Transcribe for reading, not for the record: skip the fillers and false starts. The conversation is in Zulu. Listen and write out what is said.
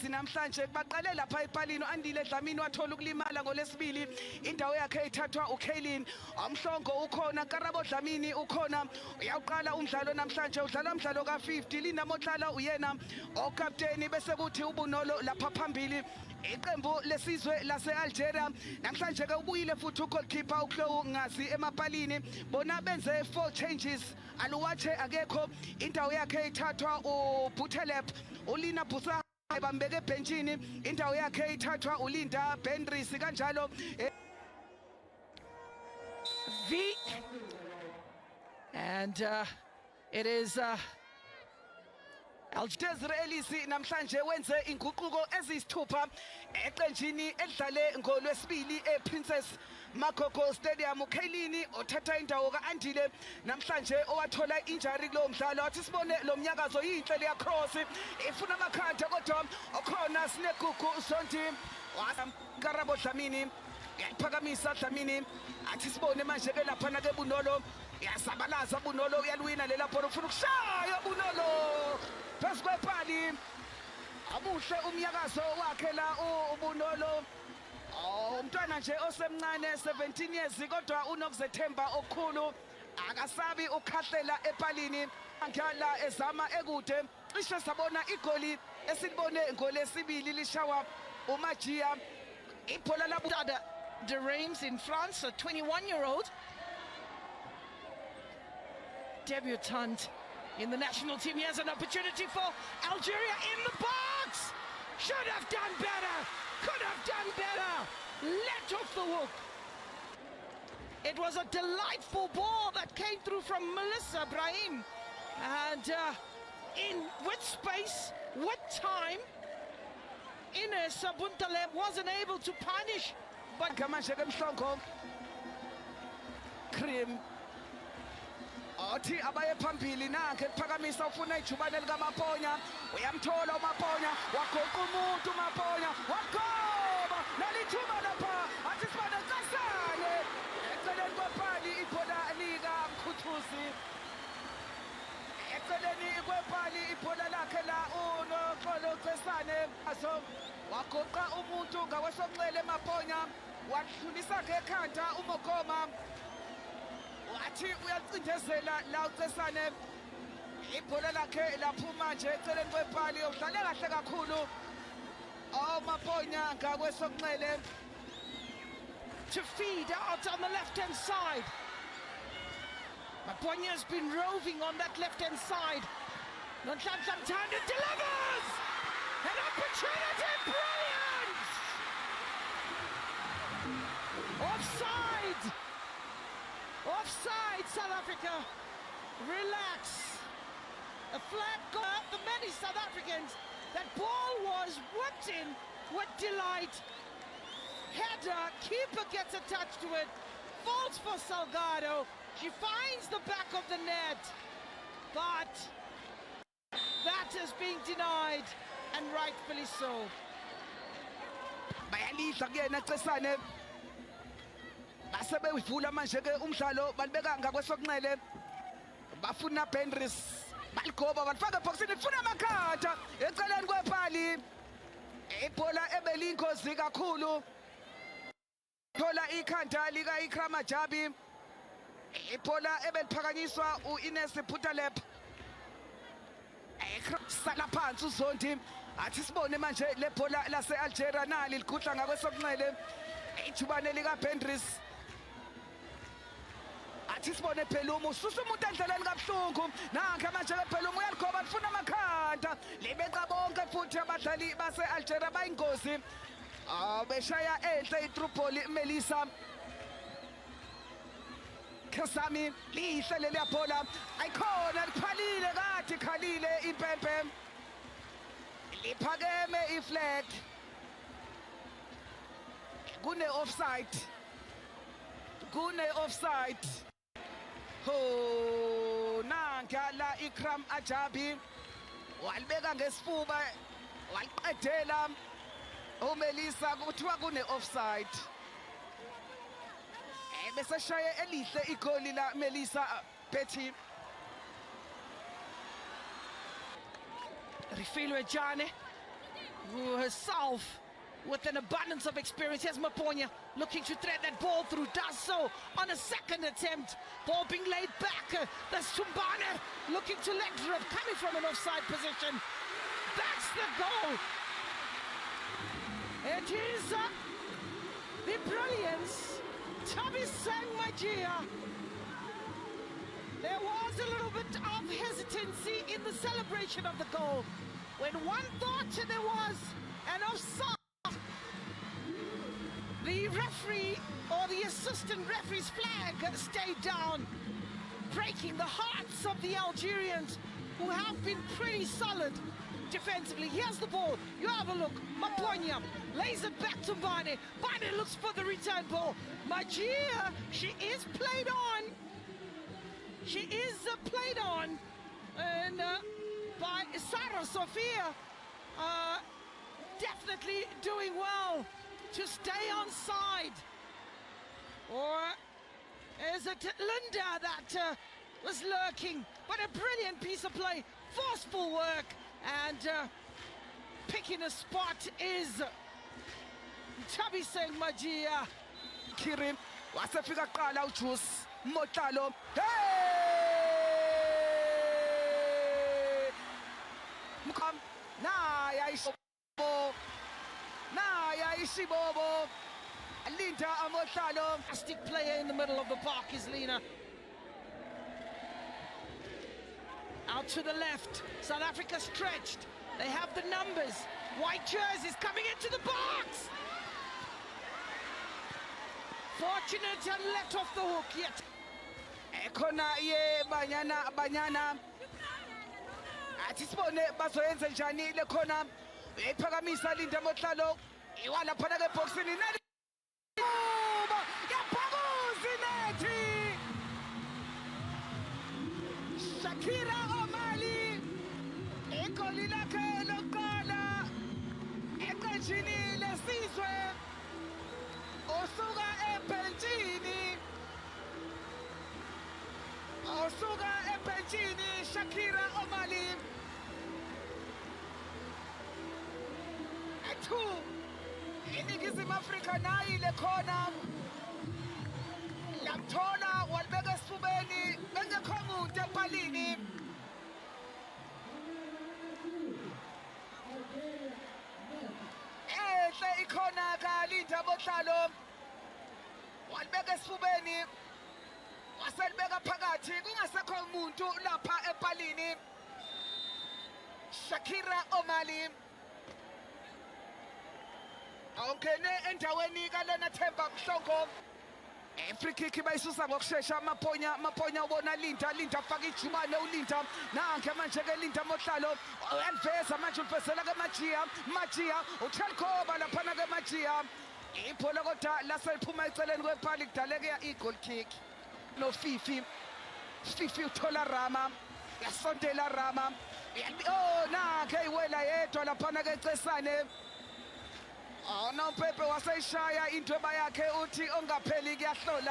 Buthelezi namhlanje baqale lapha ePalini Andile Dlamini wathola ukulimala ngolesibili indawo yakhe ithathwa uKaylin Amhlongo ukhona Karabo Dlamini ukhona uyaqala umdlalo namhlanje udlala umdlalo ka50 Linamotlala uyena okapteni bese kuthi ubunolo lapha phambili iqembu lesizwe lase-Algeria namhlanje ke ubuyile futhi ugoalkeeper uKhloe Ngazi emapalini bona benze 4 changes aluwache akekho indawo yakhe ithathwa uButhelep uLina Busa bambeke ebhenjini indawo yakhe ithathwa uLinda Bendris kanjalo V and it is Desirelisi namhlanje wenze inguquko ezisithupha eqenjini edlale ngolwesibili ePrincess Makoko Stadium uKaylin othatha indawo kaAndile namhlanje owathola injury kulo mdlalo wathi sibone lo mnyakazo yinhle leya cross ifuna amakhanda kodwa okhona sinegugu Zondi Karabo Dlamini yaphakamisa Dlamini athi sibone manje ke lapha na ke Bunolo yasabalaza Bunolo uyalwina lela bhola ufuna ukushaya Bunolo phezu kwepali amuhle umnyakazo wakhe la uBunolo umntwana nje osemncane 17 years kodwa unokuzethemba okukhulu akasabi ukhahlela epalini ngala ezama ekude cishe sabona igoli esilibone ngolesibili lishawa uMajia ibhola la de Reims in France, a 21-year-old debutant in the national team. He has an opportunity for Algeria in the box. Should have done better. Could have done better. Let off the hook. It was a delightful ball that came through from Melissa Brahim. And with space, with time, Ines Buntaleb wasn't able to punish. But Kamashe Mhlongo Cream othi abaye phambili nakhe kuphakamisa ufuna ijubane likaMaponya uyamthola uMaponya wagoqa umuntu uMaponya wagoba nalithuba lapha athi sibane kasane eceleni kwepali ibhola lika Mkhuthuzi eceleni kwepali ibhola lakhe la uNoxolo Cesane aso wagoqa umuntu ngawesonxele eMaponya wadlulisa ngekhanda uMokoma wathi uyacindezela la uCesane ibhola lakhe laphuma nje eceleni kwepali udlale kahle kakhulu Maponya ngakwesonxele to feed out on the left-hand side. Maponya's been roving on that left-hand side. Nonhlanhla Mthando delivers! An opportunity, brilliant! Offside! Offside, South Africa. Relax. A flag goal for many South Africans. That ball was whipped in with delight. Header, keeper gets attached to it. Falls for Salgado. She finds the back of the net. But that is being denied, and rightfully so. Bayalidla kuyena Cesane basebevula manje ke umdlalo balibeka ngakwesokunxele bafuna Bendris baligoba balifaka eboxini lifuna amakhanda eceleni kwepali ibhola ebelingozi kakhulu thola ikhanda lika Ikram Jabi ibhola ebeliphakanyiswa uInes Buntaleb sala phansi uZondi athi sibone manje le bhola lase-Algeria nali ligudla ngakwesokunxele ijubane lika Bendris athi sibone Phelumo ususa umuntu endleleni kabuhlungu nanke manje ke Phelumo uyaligoba lifuna amakhanda libeca bonke futhi abadlali base-Algeria bayingozi beshaya enhle iTripoli Melissa Khasami lihle leliya bhola ayikhona liphalile kade khalile impempe liphakeme iflag kune offside ho nanka la Ikram Jabi walibeka ngesifuba waliqedela uMelissa kuthiwa kune offside bese shaye elihle igoli la Melissa Betty Rifilwe Jane, who herself with an abundance of experience. Here's Maponya looking to thread that ball through, does so on a second attempt. Ball being laid back. There's Tumbane looking to let drip, coming from an offside position. That's the goal. It is the brilliance. Thabiseng Magia. There was a little bit of hesitancy in the celebration of the goal. When one thought there was an offside, the referee or the assistant referee's flag stayed down, breaking the hearts of the Algerians, who have been pretty solid defensively. Here's the ball. You have a look. Maponya lays it back to Bane. Bane looks for the return ball. Magia, she is played on. She is played on, and by Sarah Sophia, definitely doing well to stay on side. Or is it Linda that was lurking? But a brilliant piece of play, forceful work, and picking a spot is Thabiseng Magia. Kirim wasefika qala uJuice Motlalo. Hey! Mukam naya ishibobo. Naya ishibobo. Linda Motlalo. Fantastic player in the middle of the park is Lena. Out to the left. South Africa stretched. They have the numbers. White jerseys coming into the box. Fortunate and let off the hook yet. Ekhona ye banyana athi sibone bazoyenza njani le khona ephakamisa Linda Motlalo iwala phana ke boxini yaphakuzi nethi Shakira Omali igoli lakhe lokuqala eqenjini lesizwe usuka ebhentshini Shakira Omali athu iningizimu Afrika nayi le khona lamthola walibeka esifubeni bengekho muntu epalini ehle ikhona ka Linda Motlalo walibeka esifubeni waselibeka phakathi kungasekho umuntu lapha epalini. Shakira Omali awungene endaweni kaLena Themba Mhlongo. Free kick bayisusa ngokushesha. Maponya ubona Linda faka ijubane uLinda nanke manje ke Linda Motlalo uyamveza manje ulifesela ke Magia uTelkoba lapha ke Magia ibhola kodwa laseliphuma eceleni kwepali kudaleke i-goal kick. No Fifi uthola Rama yasondela Rama oh nakhe iwela yedwa laphana ke Cesane. Oh no Pepe waseyishaya into yakhe uthi ongapheli kuyahlola.